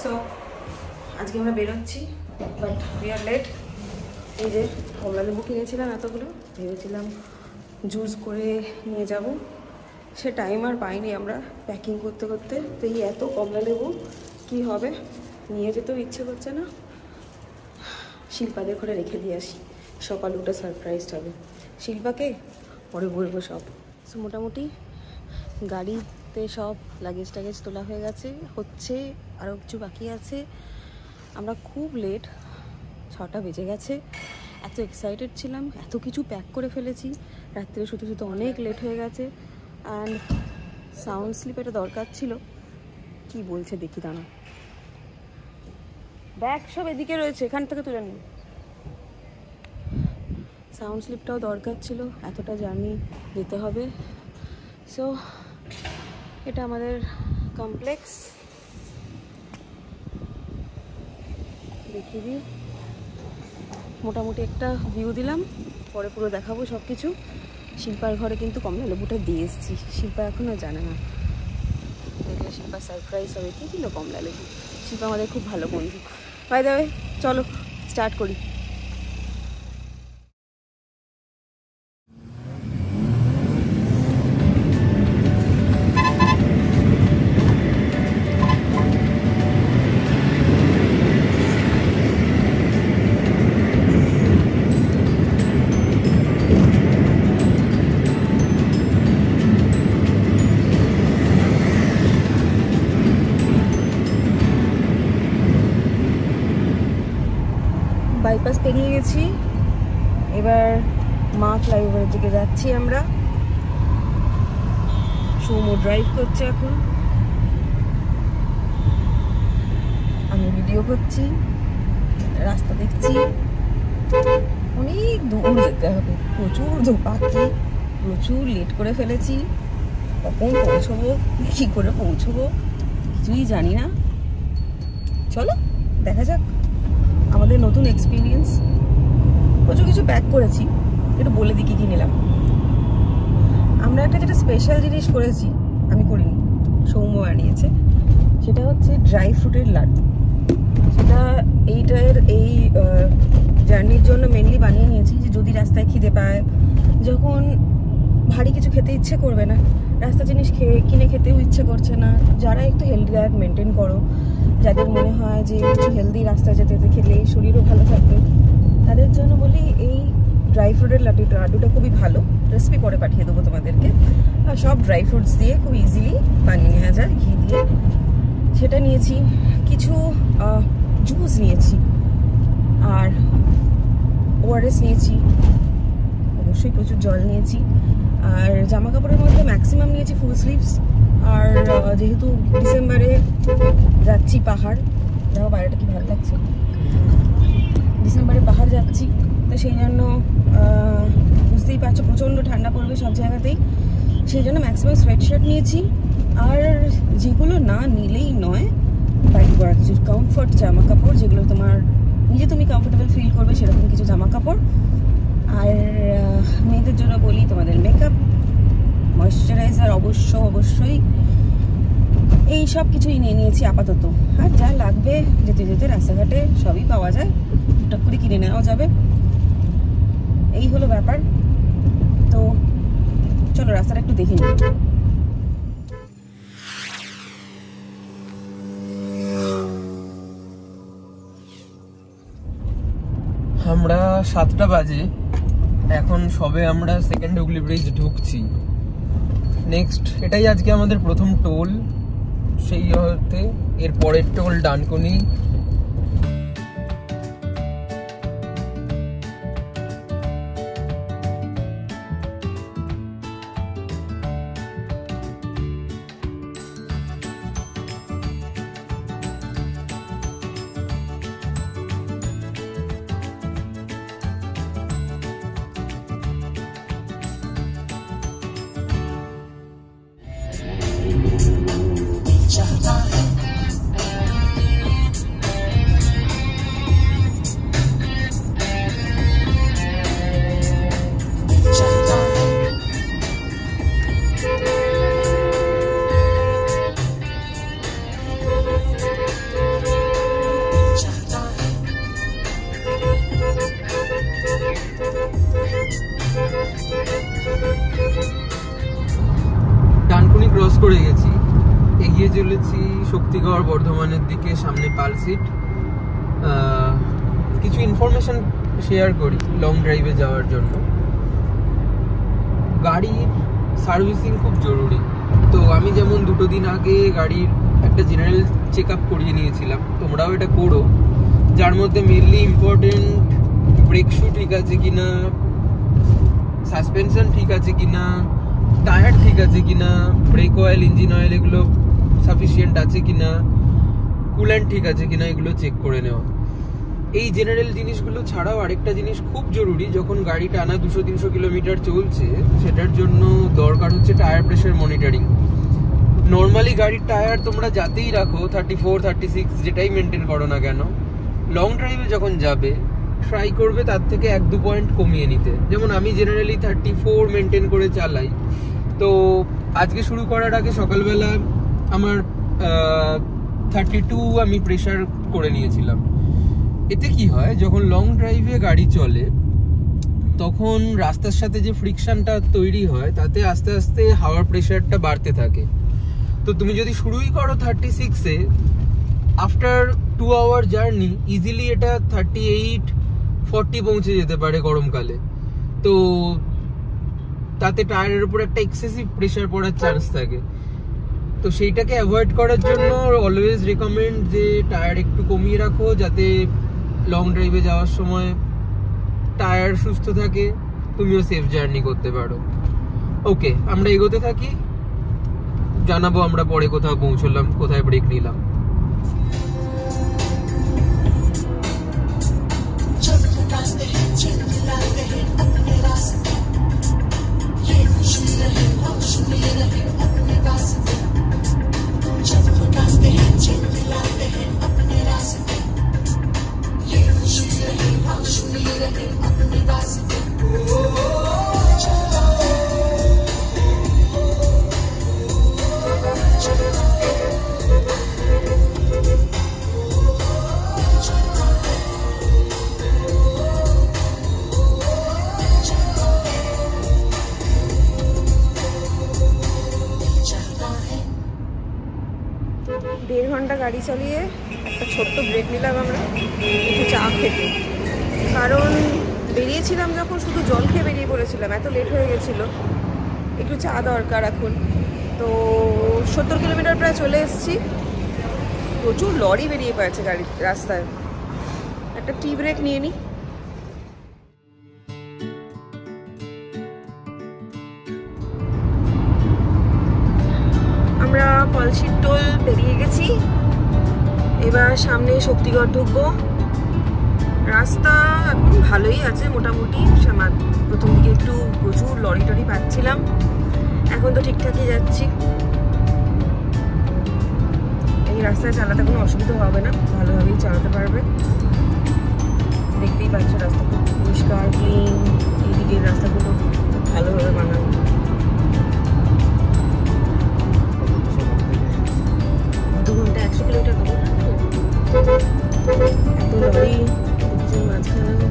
So আজকে আমরা বেরোচ্ছি, বাট উই আর লেট। এই যে কমলা লেবু কিনেছিলাম এতগুলো, ভেবেছিলাম জুস করে নিয়ে যাব, সে টাইম আর পাইনি আমরা প্যাকিং করতে করতে। তো এই এত কমলা লেবু কী হবে, নিয়ে যেতেও ইচ্ছে করছে না। শিল্পাদের ঘরে রেখে দিয়ে আসি, সকালে ওটা সারপ্রাইজড হবে শিল্পাকে, পরে বলবো সব। সো মোটামুটি গাড়িতে সব লাগেজ টাগেজ তোলা হয়ে গেছে, হচ্ছে আরও কিছু বাকি আছে। আমরা খুব লেট, 6টা বেজে গেছে। এত এক্সাইটেড ছিলাম, এত কিছু প্যাক করে ফেলেছি, রাত্রে শুতে শুতে অনেক লেট হয়ে গেছে। অ্যান্ড সাউন্ড স্লিপ এটা দরকার ছিল। কি বলছে দেখি, দাঁড়া, ব্যাগ সব এদিকে রয়েছে, এখান থেকে তুলে নিন। সাউন্ড স্লিপটাও দরকার ছিল, এতটা জার্নি যেতে হবে। সো এটা আমাদের কমপ্লেক্স, দেখিয়ে দিই। মোটামুটি একটা ভিউ দিলাম, পরে পুরো দেখাবো সব কিছু। শিল্পার ঘরে কিন্তু কমলা লেবুটা দিয়ে এসেছি, শিল্পা এখনও জানে না, দেখলে শিল্পা সারপ্রাইজ হবে। কী দিল কমলা লেবু, শিল্পা আমাদের খুব ভালো বন্ধু। বাই দ্য ওয়ে, চলো স্টার্ট করি। বাইপাস পেরিয়ে গেছি, এবার মা ফ্লাইওভারের দিকে যাচ্ছি আমরা। সৌম্য ড্রাইভ করছে এখন, আমি ভিডিও করছি, রাস্তা দেখছি। অনেক দূর যেতে হবে, প্রচুর বাকি, প্রচুর লেট করে ফেলেছি। কখন পৌঁছবো, কী করে পৌঁছবো কিছুই জানি না। চলো দেখা যাক, আমাদের নতুন এক্সপিরিয়েন্স। প্রচুর কিছু প্যাক করেছি, একটু বলে দিই কী কী নিলাম। আমরা একটা যেটা স্পেশাল জিনিস করেছি, আমি করিনি, সৌম্য বানিয়েছে, সেটা হচ্ছে ড্রাই ফ্রুটের লাড্ডু। সেটা এইটার এই জার্নির জন্য মেনলি বানিয়ে নিয়েছি, যে যদি রাস্তায় খিদে পায়, যখন ভারী কিছু খেতে ইচ্ছে করবে না, রাস্তা জিনিস কিনে খেতেও ইচ্ছে করছে না, যারা একটু হেলদি ডায়েট মেনটেন করো, যাদের মনে হয় যে কিছু হেলদি রাস্তায় যেতে যেতে খেলে শরীরও ভালো থাকবে, তাদের জন্য বলি এই ড্রাই ফ্রুটের লাড্ডুটা খুবই ভালো। রেসিপি পরে পাঠিয়ে দেবো তোমাদেরকে। আর সব ড্রাই ফ্রুটস দিয়ে খুব ইজিলি বানিয়ে নেওয়া যায়, ঘি দিয়ে। সেটা নিয়েছি, কিছু জুস নিয়েছি, আর ওআরএস নিয়েছি, অবশ্যই প্রচুর জল নিয়েছি। আর জামা কাপড়ের মধ্যে ম্যাক্সিমাম নিয়েছি ফুল স্লিভস। আর যেহেতু ডিসেম্বরে যাচ্ছি পাহাড়, দেখো বাইরেটা কি ভালো লাগছে, ডিসেম্বরে পাহাড় যাচ্ছি, তো সেই জন্য বুঝতেই পারছো প্রচণ্ড ঠান্ডা পড়বে সব জায়গাতেই, সেই জন্য ম্যাক্সিমাম সোয়েটশার্ট নিয়েছি। আর যেগুলো না নিলেই নয়, বাইক করা কিছু কমফর্ট জামা কাপড়, যেগুলো তোমার তুমি কমফোর্টেবল ফিল করবে সেরকম কিছু জামা কাপড়। আর মেয়েদের জন্য বলি তোমাদের মেকআপ, ময়শ্চারাইজার অবশ্যই, এই সব কিছুই নিয়ে নিয়েছি আপাতত। আর যা লাগবে যেতে যেতে রাস্তাঘাটে সবই পাওয়া যায়, টুকটাক করে কিনে নেওয়া যাবে, এই হলো ব্যাপার। তো চলো রাস্তাটা একটু দেখে নিই। আমরা 7টা বাজে, এখন সবে আমরা সেকেন্ড হুগলি ব্রিজ ঢুকছি। নেক্সট এটাই আজকে আমাদের প্রথম টোল, সেই হতে এর পরের টোল ডানকুনি। চলেছি শক্তিগড় বর্ধমানের দিকে, সামনে পালসিট। কিছু ইনফরমেশন শেয়ার করি লং ড্রাইভে যাওয়ার জন্য। গাড়ির সার্ভিসিং খুব জরুরি। তো আমি যেমন 2 দিন আগে গাড়ির একটা জেনারেল চেক আপ করিয়ে নিয়েছিলাম, তোমরাও এটা করো। যার মধ্যে মেনলি ইম্পর্টেন্ট ব্রেক শু ঠিক আছে কিনা, সাসপেনশন ঠিক আছে কিনা, টায়ার ঠিক আছে কিনা, ব্রেক অয়েল, ইঞ্জিন অয়েল এগুলো সাফিসিয়েন্ট আছে কিনা, কুল্যান্ট ঠিক আছে কিনা, এগুলো চেক করে নেওয়া। এই জেনারেল জিনিসগুলো ছাড়াও আরেকটা জিনিস খুব জরুরি, যখন গাড়ি টানা 200-300 কিলোমিটার চলছে সেটার জন্য দরকার হচ্ছে টায়ার প্রেশার মনিটরিং। নর্মালি গাড়ির টায়ার তোমরা যাতেই রাখো 34-36 যেটাই মেনটেন করো না কেন, লং ড্রাইভে যখন যাবে ট্রাই করবে তার থেকে 1-2 পয়েন্ট কমিয়ে নিতে। যেমন আমি জেনারেলি 34 মেনটেন করে চালাই। তো আজকে শুরু করার আগে সকালবেলা আমার 32 আমি প্রেশার করে নিয়েছিলাম। এতে কি হয়, যখন লং ড্রাইভে গাড়ি চলে তখন রাস্তার সাথে যে ফ্রিকশনটা তৈরি হয় তাতে আস্তে আস্তে হাওয়ার প্রেশারটা বাড়তে থাকে। তো তুমি যদি শুরুই করো 36-এ, আফটার 2 আওয়ার জার্নি ইজিলি এটা 38-40 পৌঁছে যেতে পারে গরমকালে। তো তাতে টায়ারের উপর একটা এক্সেসিভ প্রেশার পড়ার চান্স থাকে। তো সেইটাকে অ্যাভয়েড করার জন্য অলওয়েজ রেকমেন্ড যে টায়ার একটু কমিয়ে রাখো, যাতে লং ড্রাইভে যাওয়ার সময় টায়ার সুস্থ থাকে, তুমিও সেফ জার্নি করতে পারো। ওকে, আমরা এগোতে থাকি, জানাবো আমরা পরে কোথাও পৌঁছলাম, কোথায় ব্রেক নিলাম। দেড় ঘন্টা গাড়ি চালিয়ে একটা ছোট্ট ব্রেক নিলাম আমরা একটু চা খেতে। কারণ বেরিয়েছিলাম যখন শুধু জল খেয়ে বেরিয়ে পড়েছিলাম, এত লেট হয়ে গেছিলো, একটু চা দরকার এখন। তো 70 কিলোমিটার প্রায় চলে এসেছি। প্রচুর লরি বেরিয়ে পড়েছে গাড়ির রাস্তায়, একটা টি ব্রেক নিয়ে নিই। আমরা পালসিট টোল পেরিয়ে গেছি, এবার সামনে শক্তিগড় ঢুকবো। রাস্তা এখন ভালোই আছে মোটামুটি, প্রথম দিকে একটু প্রচুর লরি টরি পাচ্ছিলাম, এখন তো ঠিকঠাকই যাচ্ছি। এই রাস্তায় চালাতে কোনো অসুবিধা হবে না, ভালোভাবেই চালাতে পারবে। দেখতেই পাচ্ছ রাস্তা খুব পরিষ্কার ক্লিন, এইদিকের রাস্তাগুলো খুব ভালোভাবে বানানো। 2 ঘন্টা 100 কিলোমিটার হবে না, এত লরি মাঝখানে।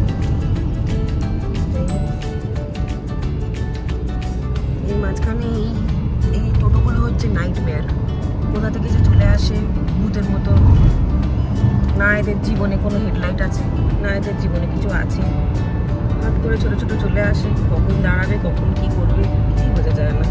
এই মাঝখানে এই টোটোগুলো হচ্ছে নাইটমেয়ার, কোথা থেকে যে চলে আসে ভূতের মতো। না এদের জীবনে কোনো হেডলাইট আছে, না এদের জীবনে কিছু আছে, হঠাৎ করে ছোটো ছোটো চলে আসে, কখন দাঁড়াবে কখন কি করবে কিছুই বোঝা যায় না।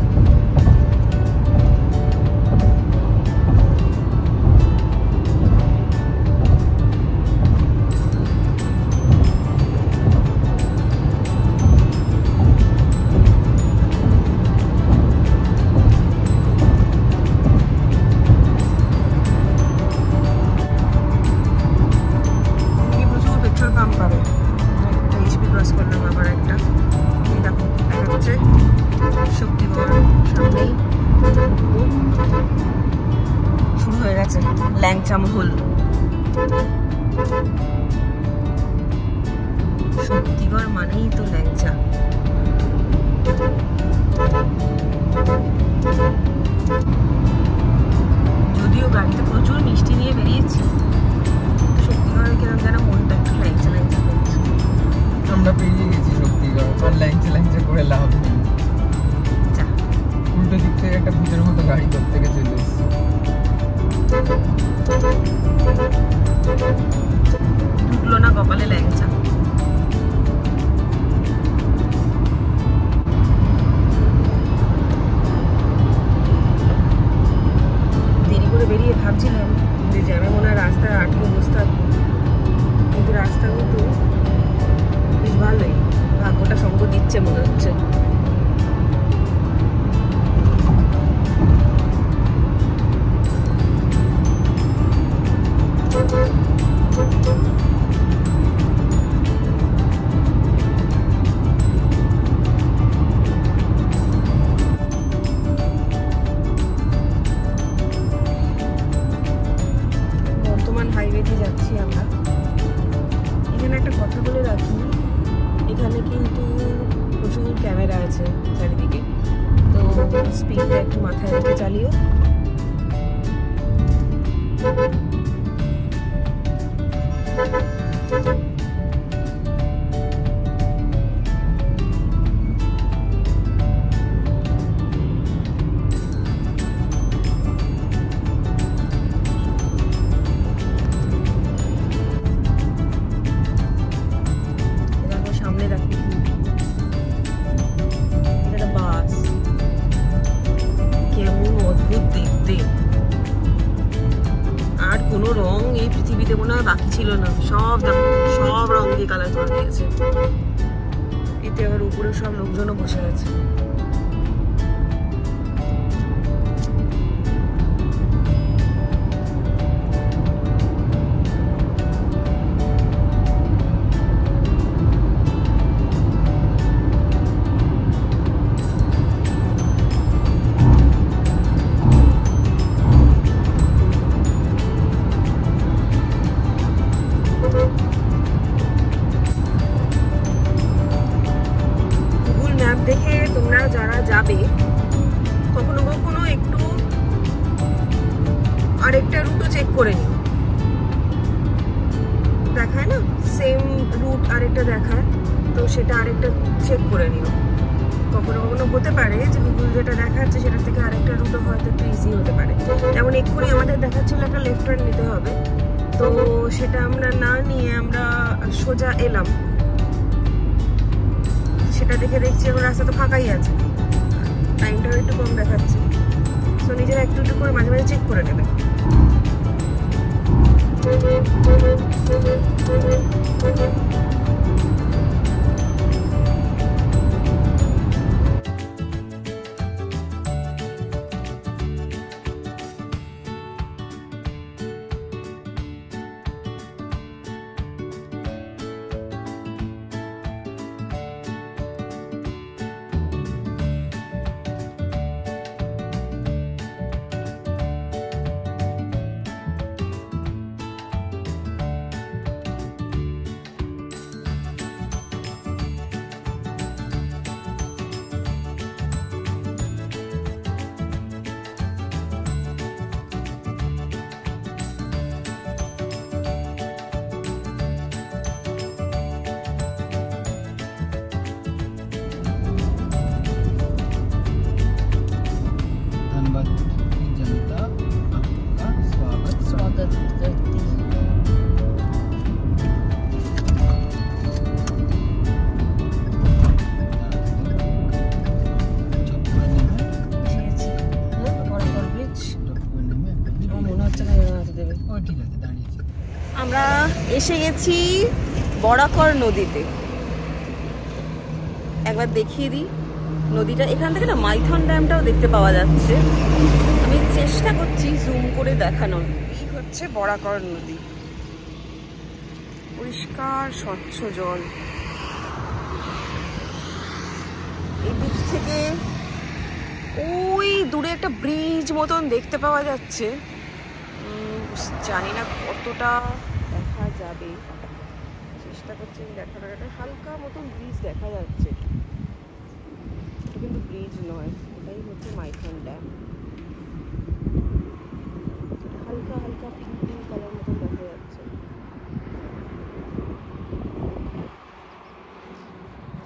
ল্যাংচা মহল, শক্তিগড় মানেই তো ল্যাংচা। যদিও গাড়িতে প্রচুর মিষ্টি নিয়ে বেরিয়েছি, শক্তিগড়ে কিরম যেন মনটা একটু ল্যাংচা ল্যাংচা করছে। আমরা পেরিয়ে গেছি শক্তিগড়, আর ল্যাংচা ল্যাংচা করে লাভ নেই। উল্টো দিক থেকে একটা ভূতের মতো গাড়ি করতে চলে এসেছি। ঢুকলো না কপালে ল্যাংচা। দেরি করে বেরিয়ে ভাবছিলাম যে জ্যামে মনে হয় রাস্তায় আটকে বসতে থাকবো, কিন্তু রাস্তাগুলো তো বেশ ভালোই, ভাগ্যটা সঙ্গ দিচ্ছে মনে হচ্ছে। বর্তমান হাইওয়েতে যাচ্ছি আমরা। এখানে একটা কথা বলে রাখি, এখানে কিন্তু প্রচুর ক্যামেরা আছে চারিদিকে, তো স্পিডটা একটু মাথায় রেখে চালিও। সামনে রাখি একটা বাস, কেমন অদ্ভুত দেখতে। আর কোনো রং এই পৃথিবীতে মনে হয় বাকি ছিল না, সব রং দিয়ে কালার করে দিয়েছে। এতে আবার উপরে সব লোকজনও বসে আছে। দেখে তোমরা যারা যাবে কখনো কখনো একটু আরেকটা রুটও চেক করে নিও। দেখায় না সেম রুট আরেকটা দেখায়, তো সেটা আরেকটা চেক করে নিও। কখনো কখনো হতে পারে যে গুগল যেটা দেখাচ্ছে সেটা থেকে আরেকটা রুটও হয়তো একটু ইজি হতে পারে। যেমন এক্ষুনি আমাদের দেখাচ্ছিল একটা লেফট টার্ন নিতে হবে, তো সেটা আমরা না নিয়ে আমরা সোজা এলাম। সেটা দেখে দেখছি এখন রাস্তা তো ফাঁকাই আছে, টাইমটাও একটু কম দেখাচ্ছে, তো নিজেরা একটু একটু করে মাঝে মাঝে চেক করে নেবে। আমরা এসে গেছি বরাকর নদীতে। একবার দেখিয়ে দিই নদীটা। এখান থেকে না মাইথন ড্যামটাও দেখতে পাওয়া যাচ্ছে। আমি চেষ্টা করছি জুম করে দেখানোর। এই হচ্ছে বরাকর নদী, পরিষ্কার স্বচ্ছ জল। এই দিক থেকে ওই দূরে একটা ব্রিজ মতন দেখতে পাওয়া যাচ্ছে, জানি না কতটা দেখা যাবে, চেষ্টা করছি দেখার। একটা হালকা মতন ব্রিজ দেখা যাচ্ছে, এটা কিন্তু ব্রিজ নয়, এটাই হচ্ছে মাইথন ড্যাম। হালকা হালকা পিঙ্ক পিঙ্ক কালার মতন দেখা যাচ্ছে,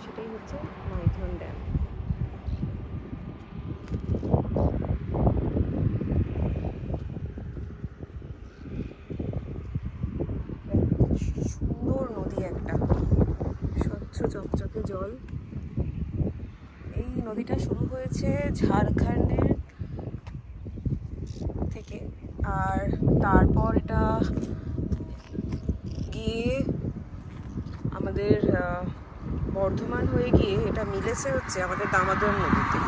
সেটাই হচ্ছে মাইথন ড্যাম। সুন্দর নদী একটা, স্বচ্ছ চকচকে জল। এই নদীটা শুরু হয়েছে ঝাড়খণ্ডের থেকে, আর তারপর এটা গিয়ে আমাদের বর্ধমান হয়ে গিয়ে এটা মিলেছে হচ্ছে আমাদের দামোদর নদীতে।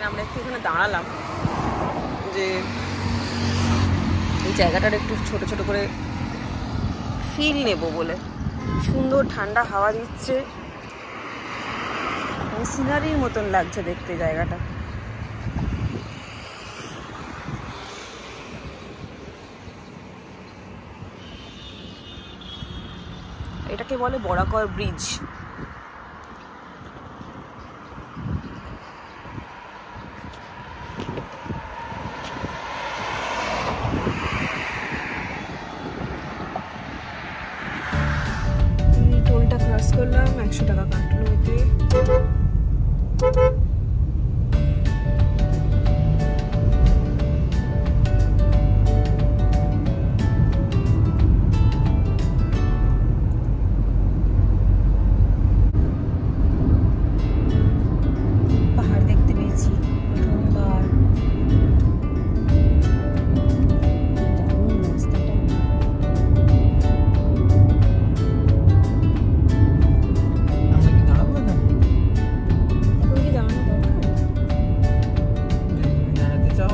আমরা একটু এখানে দাঁড়ালাম যে এই জায়গাটার একটু ছোট ছোট করে ফিল নেব বলে। সুন্দর ঠান্ডা হাওয়া দিচ্ছে, সিনারির মতন লাগছে দেখতে জায়গাটা। এটাকে বলে বরাকর ব্রিজ। টোলটা ক্রস করলাম, 100 টাকা কাটলো এতে। পাহাড় দেখতে পেয়েছি প্রথমবার। দারুণ রাস্তাটা। আমরা কি দাঁড়াবো না? এখন কি দাঁড়ানো দরকার? তুমি দাঁড়াতে চাও?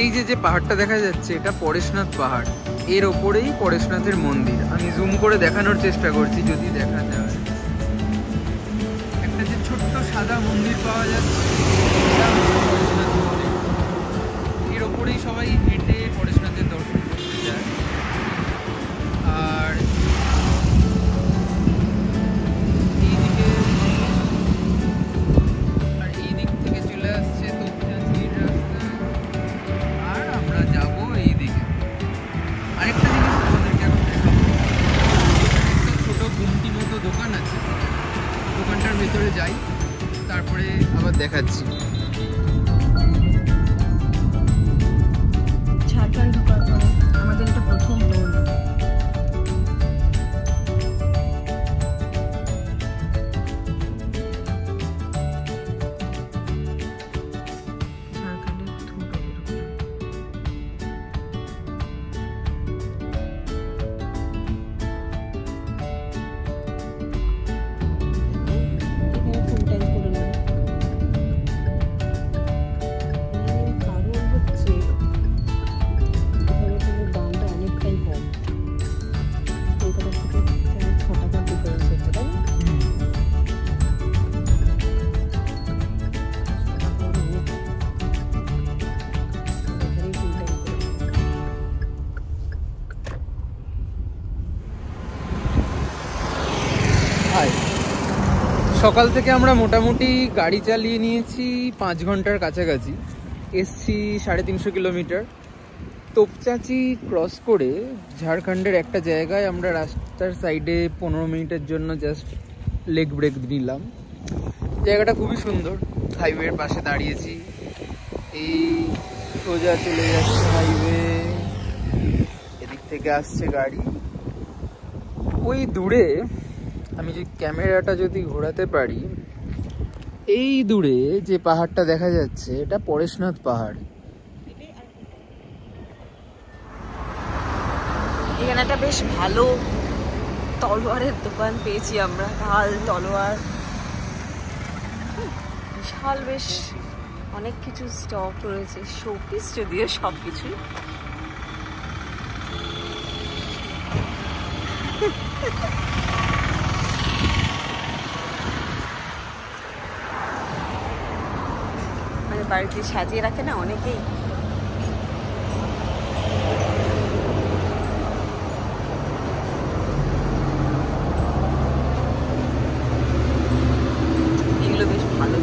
এই যে পাহাড়টা দেখা যাচ্ছে, এটা পরেশনাথ পাহাড়। এর ওপরেই পরেশনাথের মন্দির। আমি জুম করে দেখানোর চেষ্টা করছি, যদি দেখা যায়। একটা যে ছোট্ট সাদা মন্দির পাওয়া যাচ্ছে, এটা হচ্ছে পরেশনাথ মন্দির। এর ওপরেই সবাই হেঁটে পরেশনাথের দর্শন করতে যায়। আর এই দিক থেকে চলে আসছে তোপচাঁচির রাস্তা। আর আমরা যাব এই দিকে। আরেকটা জিনিস তোমাদেরকে এখন দেখাবো। একটা ছোট গুমটি মতো দোকান আছে, দোকানটার ভেতরে যাই, তারপরে আবার দেখাচ্ছি। ঝাড়খণ্ড ঢোকার পরে আমাদের এটা প্রথম টোল। ঝাড়খণ্ডের প্রথম টোলে ঢুকলাম। এখানে ফুল ট্যাঙ্ক করে নেব। কারণ হচ্ছে এখানে কোনো দামটা অনেকটাই কম। কলকাতার থেকে প্রায় 6 টাকার ডিফারেন্স হচ্ছে, তাই না? 6 টাকা অনেক। এখানেই ফুল ট্যাঙ্ক করে নেব। হাই, সকাল থেকে আমরা মোটামুটি গাড়ি চালিয়ে নিয়েছি 5 ঘন্টার কাছাকাছি। এসছি 350 কিলোমিটার। তোপচাঁচি ক্রস করে ঝাড়খণ্ডের একটা জায়গায় আমরা রাস্তার সাইডে 15 মিনিটের জন্য জাস্ট লেগ ব্রেক নিলাম। জায়গাটা খুবই সুন্দর। হাইওয়ের পাশে দাঁড়িয়েছি। এই সোজা চলে যাচ্ছে হাইওয়ে, এদিক থেকে আসছে গাড়ি। ওই দূরে আমি যে ক্যামেরাটা যদি ঘোরাতে পারি, এই দূরে যে পাহাড়টা দেখা যাচ্ছে, এটা পরেশনাথ পাহাড়। এখানে একটা বেশ ভালো তলোয়ারের দোকান পেয়েছি আমরা, ঢাল তলোয়ার। বিশাল বেশ অনেক কিছু স্টক রয়েছে, শোপিস যদিও সব কিছুই। মানে বাড়িতে সাজিয়ে রাখে না অনেকেই। এগুলো বেশ ভালো।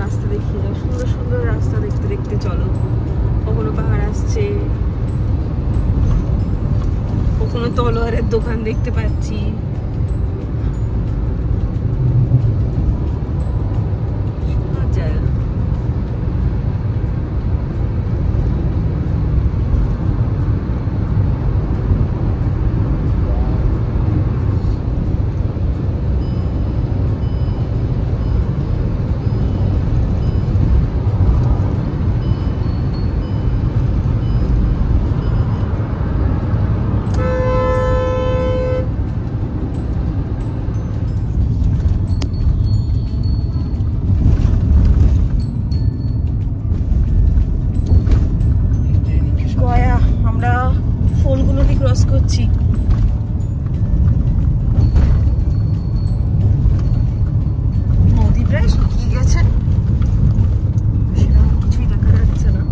রাস্তা দেখিয়ে দাও, সুন্দর সুন্দর রাস্তা দেখতে দেখতে চলো। কখনো পাহাড় আসছে, কখনো তলোয়ারের দোকান দেখতে পাচ্ছি। ক্রস করছি। নদী প্রায় শুকিয়ে গেছে, সেরকম কিছুই দেখা যাচ্ছে না।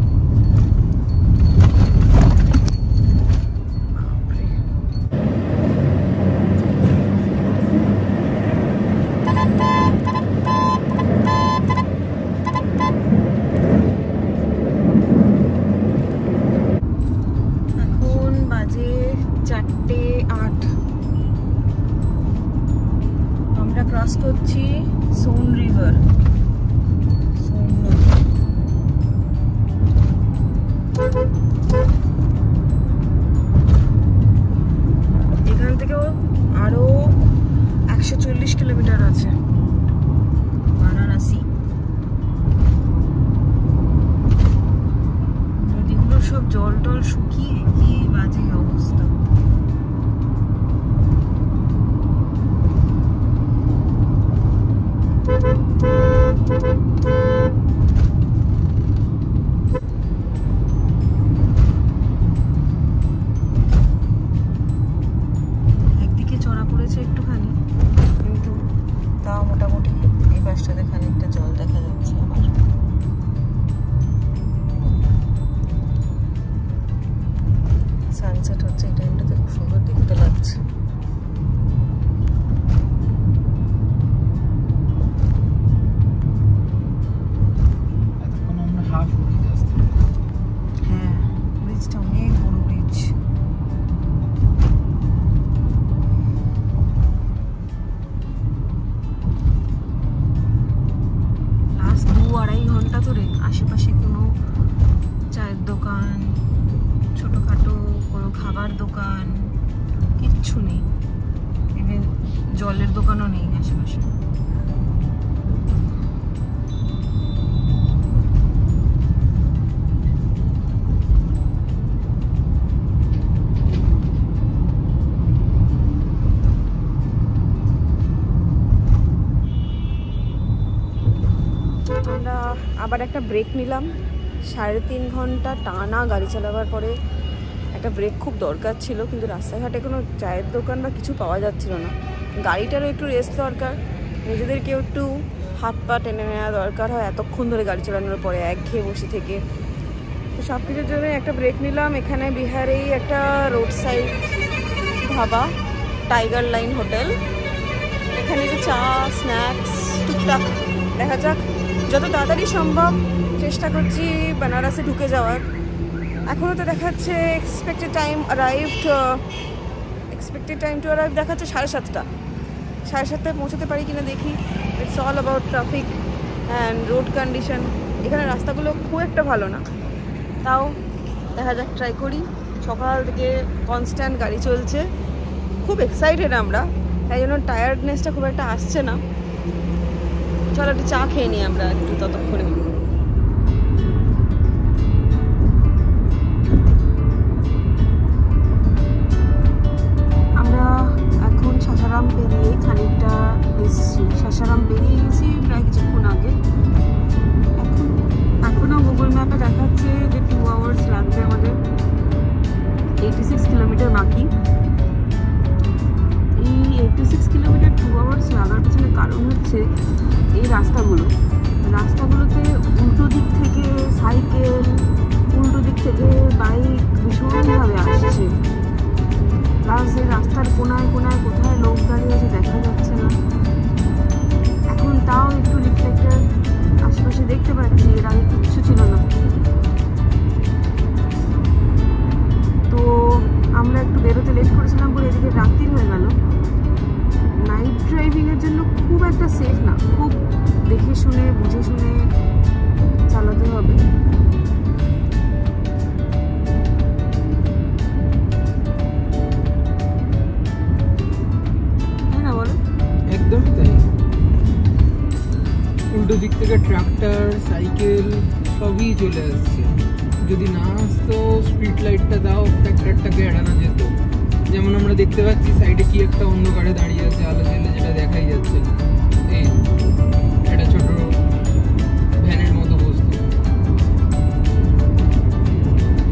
ক্রস করছি সোন রিভার, সোন নদী। এখান থেকেও আরো 140 কিলোমিটার আছে বারাণসী। নদীগুলো সব জল টল শুকিয়ে কি বাজে অবস্থা। একদিকে চড়া পড়েছে একটুখানি, কিন্তু তাও মোটামুটি এই পাশটাতে খানিকটা জল দেখা যাচ্ছে। আবার সানসেট হচ্ছে, এই টাইমটাতে খুব সুন্দর দেখতে লাগছে। হ্যাঁ, ব্রিজটা অনেক বড় ব্রিজ। লাস্ট 2-2.5 ঘন্টা ধরে আশেপাশে কোনো চায়ের দোকান, ছোটখাটো কোনো খাবার দোকান কিচ্ছু নেই, ইভেন জলের দোকানও নেই আশেপাশে। আমরা আবার একটা ব্রেক নিলাম। 3.5 ঘন্টা টানা গাড়ি চালাবার পরে একটা ব্রেক খুব দরকার ছিল, কিন্তু রাস্তাঘাটে কোনো চায়ের দোকান বা কিছু পাওয়া যাচ্ছিল না। গাড়িটারও একটু রেস্ট দরকার, নিজেদেরকেও একটু হাত পা টেনে নেওয়া দরকার হয় এতক্ষণ ধরে গাড়ি চালানোর পরে একঘেয়ে বসে থেকে। তো সব কিছুর জন্য একটা ব্রেক নিলাম। এখানে বিহারেই একটা road side dhaba, tiger line hotel. এখানে একটু চা, স্ন্যাক্স টুকটাক দেখা যাক। যত তাড়াতাড়ি সম্ভব চেষ্টা করছি বেনারসে ঢুকে যাওয়ার। এখনও তো দেখাচ্ছে এক্সপেক্টেড টাইম টু অ্যারাইভ দেখাচ্ছে 7:30। 7:30টায় পৌঁছতে পারি কিনা দেখি। It's all about traffic and road condition. এখানে রাস্তাগুলো খুব একটা ভালো না, তাও দেখা যাক, ট্রাই করি। সকাল থেকে কনস্ট্যান্ট গাড়ি চলছে, খুব এক্সাইটেড আমরা, তাই জন্য টায়ার্ডনেসটা খুব একটা আসছে না। চলো একটু চা খেয়ে নিই আমরা একটু ততক্ষণে। আমরা এখন সাসারাম পেরিয়ে খানিকটা এসছি। সাসারাম পেরিয়ে গেছি প্রায় কিছুক্ষণ আগে। এখনও গুগল ম্যাপে দেখাচ্ছে যে 2 আওয়ার্স লাগবে আমাদের। 86 কিলোমিটার বাকি। এই 86 কিলোমিটার 2 আওয়ার্স লাগার পিছনে কারণ হচ্ছে এই রাস্তাগুলোতে উল্টো দিক থেকে সাইকেল, উল্টো দিক থেকে বাইক ভীষণভাবে আসছে। প্লাস এই রাস্তার কোনায় কোনায় কোথায় লোক দাঁড়িয়ে আছে দেখা যাচ্ছে না। এখন তাও একটু রিফ্লেক্টর আশেপাশে একটা সেফ না, খুব দেখে শুনে বুঝে শুনে চালাতে হবে। তাই না বলো? একদমই তাই। উল্টো দিক থেকে ট্রাক্টর, সাইকেল সবই চলে আসছে। যদি না আসতো স্ট্রিট লাইটটা দাও, ট্রাক্টরটাকে এড়ানো যেত। যেমন আমরা দেখতে পাচ্ছি সাইডে কি একটা অন্ধকারে দাঁড়িয়ে আছে, আলো জ্বলে, যেটা দেখাই যাচ্ছে না। এই একটা ছোট ভ্যানের মতো বস্তু,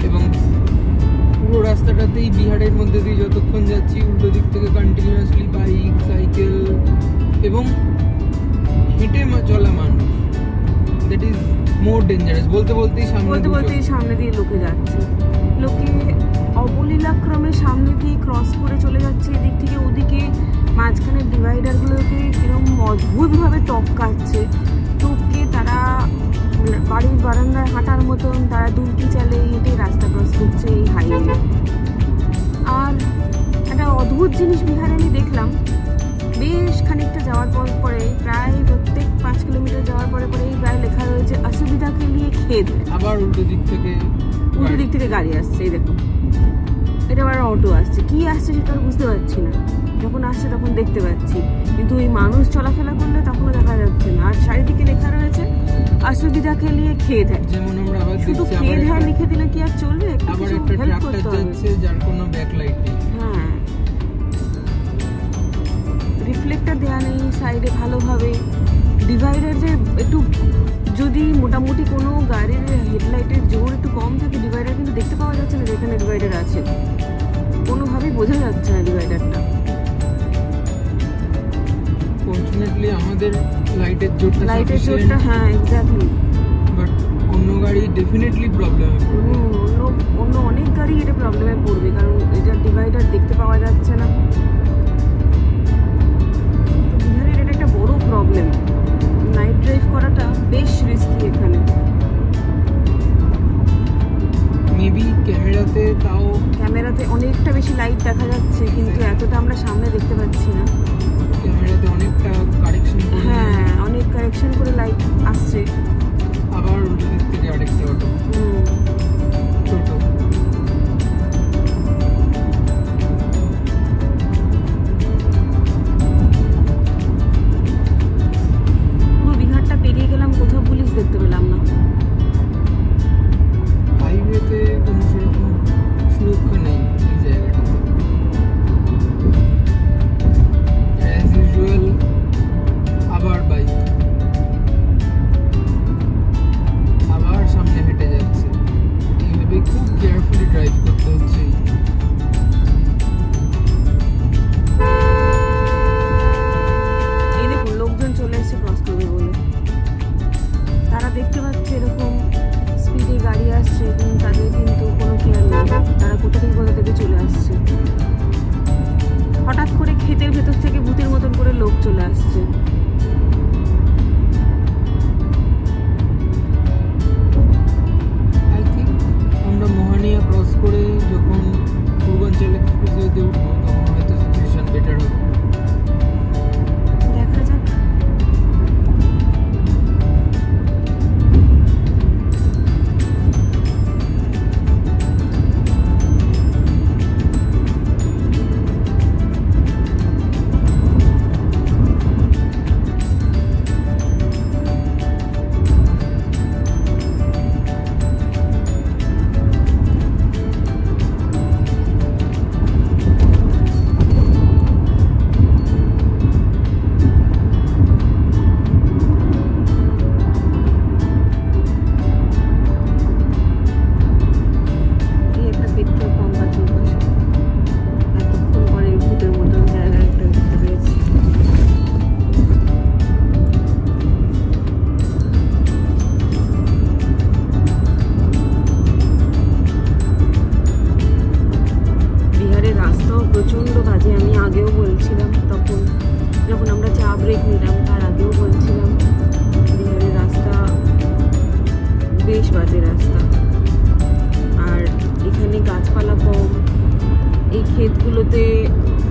এবং পুরো রাস্তাটাতেই বিহারের মধ্যে দিয়ে যতক্ষণ যাচ্ছি উল্টো দিক থেকে কন্টিনিউয়াসলি বাইক, সাইকেল এবং হেঁটে চলা মানুষ। That is more dangerous. বলতে বলতেই সামনে দিয়ে লোকে যাচ্ছে, লোকে অবলীলাক্রমে সামনে দিয়ে ক্রস করে চলে যাচ্ছে এদিক থেকে ওদিকে। মাঝখানে ডিভাইডারগুলোকে কিরকম অদ্ভুতভাবে টপকাচ্ছে, টপকে তারা বাড়ির বারান্দায় হাঁটার মতন তারা দুলকি চালে হেঁটে রাস্তা ক্রস করছে এই হাইওয়ে। আর একটা অদ্ভুত জিনিস বিহারে আমি দেখলাম, বেশ খানিকটা যাওয়ার পরে প্রায় প্রত্যেক 5 কিলোমিটার যাওয়ার পরে প্রায় লেখা রয়েছে অসুবিধাকে নিয়ে খেদ। আবার উল্টো দিক থেকে গাড়ি আসছে। এই দেখো, এটা আবার অটো আসছে, কি আসছে সেটা আর বুঝতে পারছি না। যখন আসছে তখন দেখতে পাচ্ছি, কিন্তু ওই মানুষ চলাফেরা করলে তখনও দেখা যাচ্ছে না। আর চারিদিকে লেখা রয়েছে অসুবিধাকে নিয়ে খেদ। যেমন আমরা আবার শুধু খেদ লিখে দিলে কি আর চলবে? আবার একটা ট্রাক্টর যাচ্ছে যার কোনো ব্যাকলাইট নেই। হ্যাঁ, রিফ্লেক্টর দেওয়া নেই সাইডে ভালোভাবে। ডিভাইডার যে একটু যদি মোটামুটি কোনো গাড়ির হেডলাইটের জোর একটু কম থাকে, ডিভাইডার কিন্তু দেখতে পাওয়া যাচ্ছে না যেখানে ডিভাইডার আছে, কোনোভাবেই বোঝা যাচ্ছে না ডিভাইডারটা। ফরচুনেটলি আমাদের লাইটের জোরটা, হ্যাঁ এক্স্যাক্টলি, বাট অন্য গাড়ি ডেফিনেটলি প্রবলেমে পড়বে। অন্য অনেক গাড়ি এটা প্রবলেমে পড়বে, কারণ এটা ডিভাইডার দেখতে পাওয়া যাচ্ছে না। বিহারের এটা একটা বড় প্রবলেম। নাইট ড্রাইভ করাটা বেশ রিস্কি এখানে। মেবি ক্যামেরাতে অনেকটা বেশি লাইট দেখা যাচ্ছে, কিন্তু এতটা আমরা সামনে দেখতে পাচ্ছি না। ক্যামেরাতে অনেকটা কারেকশন করে, হ্যাঁ অনেক কারেকশন করে লাইট আসছে। আবার উল্টো দিক থেকে আরেকটা অটো, টোটো। পুরো বিহারটা পেরিয়ে গেলাম, কোথাও পুলিশ দেখতে পেলাম না। হাইওয়েতে কোনো সেরকম সুরক্ষা নেই এই জায়গাটাতে। অ্যাজ ইউজুয়াল আবার বাইক, আবার সামনে হেঁটে যাচ্ছে। এইভাবে খুব কেয়ারফুলি ড্রাইভ করতে হচ্ছে। এই দেখুন লোকজন চলে এসেছে ক্রস করবে বলে। তারা দেখতে পাচ্ছে এরকম স্পিডে গাড়ি আসছে, কিন্তু তাদের কিন্তু কোনো কেয়ার নেই, তারা কোথা থেকে চলে আসছে। হঠাৎ করে ক্ষেতের ভেতর থেকে ভূতের মতন করে লোক চলে আসছে। আই থিঙ্ক আমরা মোহানিয়া ক্রস করে যখন পূর্বাঞ্চল এক্সপ্রেসওয়েতে উঠবো তখন হয়তো সিচুয়েশন বেটার হবে। দেখা যাক। প্রচণ্ড বাজে। আমি আগেও বলছিলাম, তখন যখন আমরা চা ব্রেক নিলাম তার আগেও বলছিলাম বিহারের রাস্তা বেশ বাজে রাস্তা। আর এখানে গাছপালা কম, এই ক্ষেতগুলোতে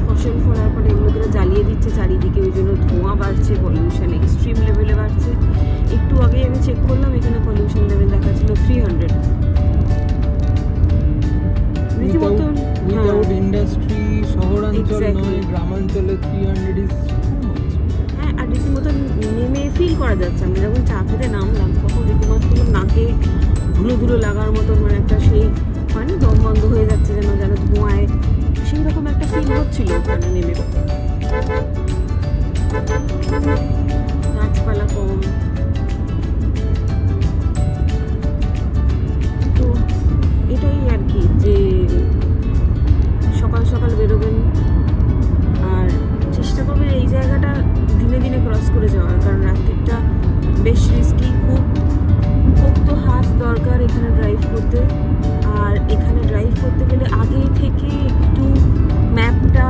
ফসল ফলার পরে এগুলোকে জ্বালিয়ে দিচ্ছে চারিদিকে, ওই জন্য ধোঁয়া বাড়ছে, পলিউশন এক্সট্রিম লেভেলে বাড়ছে। একটু আগে আমি চেক করলাম, এখানে পলিউশন লেভেল দেখাচ্ছিল 300। রীতিমতো উইদাউট ইন্ডাস্ট্রি শহরাঞ্চল নয়, গ্রামাঞ্চলে 300 ইজ হ্যাঁ। আর রীতিমতো নেমে ফিল করা যাচ্ছে, আমি যখন চা খেতে নামলাম তখন রীতিমতো নাকে ধুলো ধুলো লাগার মতন, মানে একটা সেই মানে দম বন্ধ হয়ে যাচ্ছে যেন যেন ধোঁয়ায়, সেই রকম একটা ফিল হচ্ছিল ওখানে নেমে। গাছপালা কম, তো এটাই আর কি, যে সকাল সকাল বেরোবেন আর চেষ্টা করবেন এই জায়গাটা দিনে দিনে ক্রস করে যাওয়ার, কারণ রাত্রিটা বেশ রিস্কি, খুব পোক্ত হাত দরকার এখানে ড্রাইভ করতে। আর এখানে ড্রাইভ করতে গেলে আগে থেকে একটু ম্যাপটা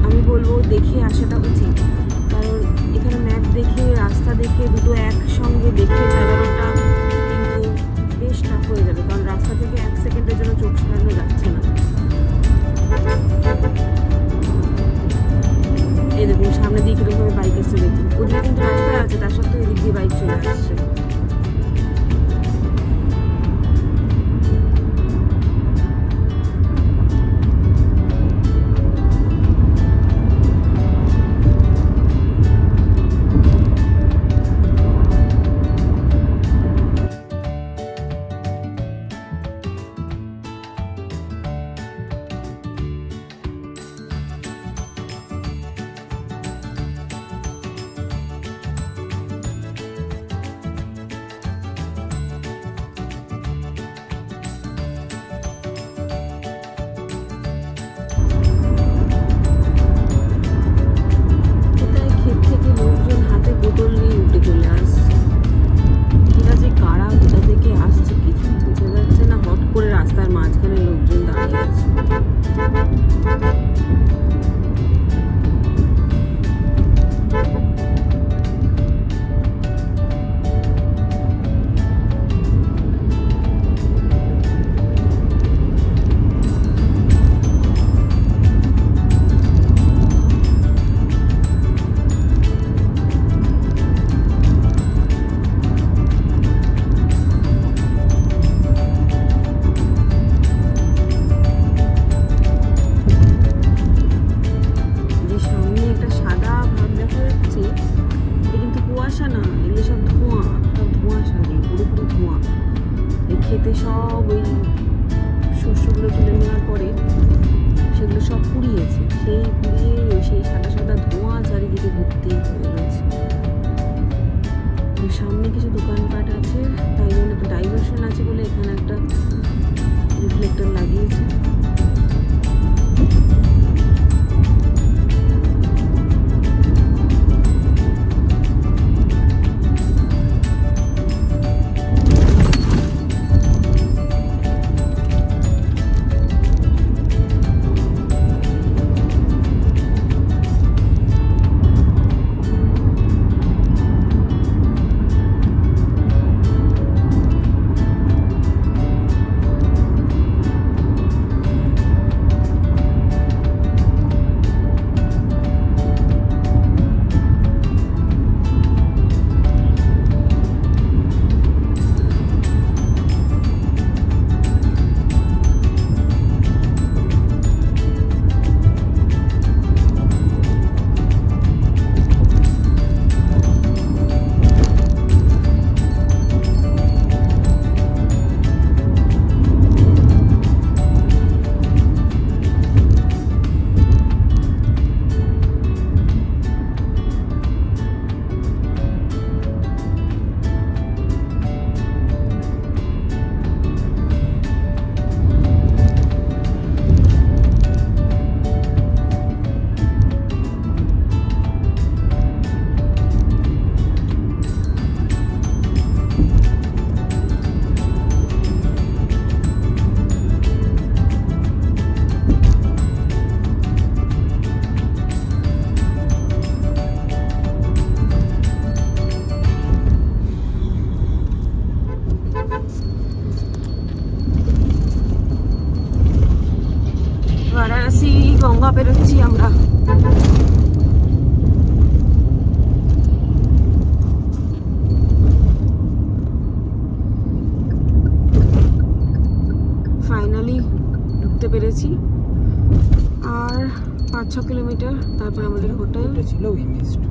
আমি বলবো দেখে আসাটা উচিত, কারণ এখানে ম্যাপ দেখে রাস্তা দেখে দুটো একসঙ্গে দেখে চালানোটা কিন্তু বেশ টাফ হয়ে যাবে, কারণ রাস্তা থেকে 1 সেকেন্ডের জন্য চোখ সরানো যাচ্ছে না। এই দেখুন সামনে দিয়ে কিরকমভাবে বাইক আসছে, দেখুন ওদিকে কিন্তু রাস্তা আছে, তার সত্ত্বেও এদিক দিয়ে বাইক চলে আসছে। খেতে সব ওই শস্যগুলো তুলে নেওয়ার পরে সেগুলো সব পুড়িয়েছে, সেই পুড়িয়ে সেই সাদা সাদা ধোঁয়া চারিদিকে ভর্তি হয়ে রয়েছে। সামনে কিছু দোকানপাট আছে, তাই জন্য একটা ডাইভারশন আছে বলে এখানে একটা রিফ্লেক্টর লাগিয়েছে। ফাইনালি ঢুকতে পেরেছি। আর 5-6 কিলোমিটার, তারপর আমাদের হোটেল। এটা ছিল উই মিসড।